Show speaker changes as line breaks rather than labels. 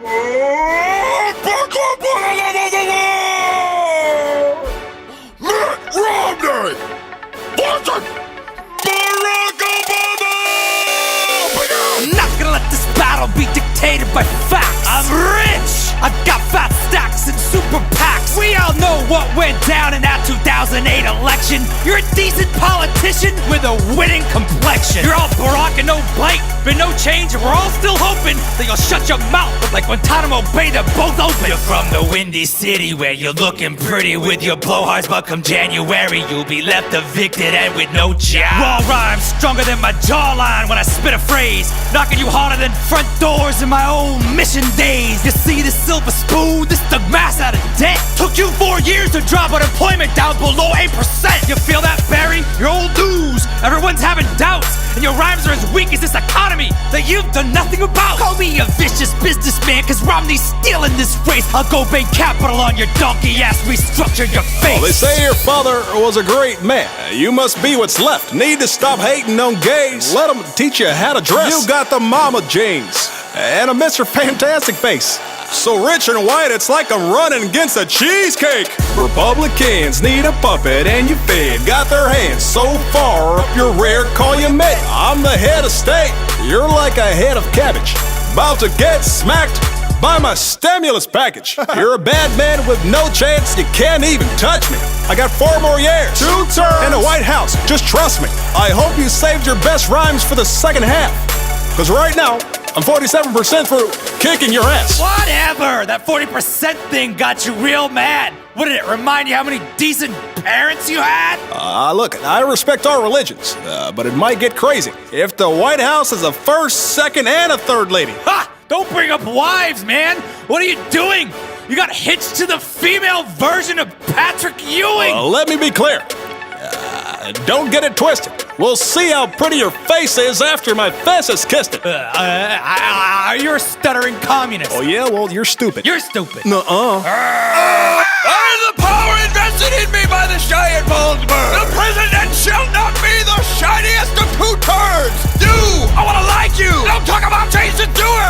Mitt Romney! Watson! Barack Obama!
I'm not gonna let this battle be dictated by facts. I'm rich! I've got fat stacks and super PACs. We all know what went down in that 2008 election. You're a decent politician with a winning complexion. You're all Barack and no bite, but no change, and we're all still hoping that you'll shut your mouth like Guantanamo Bay, they're both open. You're from the Windy City where you're looking pretty with your blowhards, but come January you'll be left evicted and with no job. Raw rhymes stronger than my jawline when I spit a phrase, knocking you harder than front doors in my old mission days. You see this silver spoon, this dug mass out of debt. Took you 4 years to drop unemployment down below 8%. You feel that, Barry? You're old news. Everyone's having doubts, and your rhymes are as weak as this economy that you've done nothing about. Call me a vicious businessman, cause Romney's stealing this race. I'll go bank capital on your donkey ass, restructure your face.
Well, they say your father was a great man. You must be what's left. Need to stop hating on gays. Let them teach you how to dress. You got the mama jeans and a Mr. Fantastic face. So rich and white, it's like I'm running against a cheesecake. Republicans need a puppet and you fed. Got their hands so far up your rear, call you mate. I'm the head of state. You're like a head of cabbage, about to get smacked by my stimulus package. You're a bad man with no chance, you can't even touch me. I got 4 more years, 2 terms, and the White House, just trust me. I hope you saved your best rhymes for the second half, cause right now, I'm 47% for kicking your ass.
Whatever! That 40% thing got you real mad. What did it remind you how many decent parents you had?
Look, I respect all religions, but it might get crazy if the White House is a first, second, and a third lady.
Ha! Don't bring up wives, man! What are you doing? You got hitched to the female version of Patrick Ewing!
Let me be clear. Don't get it twisted. We'll see how pretty your face is after my fist has kissed it.
You're a stuttering communist.
Oh yeah? Well, you're stupid.
You're stupid.
Nuh-uh.
I am the power invested in me by the giant Volksberg. The president shall not be the shiniest of 2 turds. You! I wanna like you! Don't talk about Jason Stewart!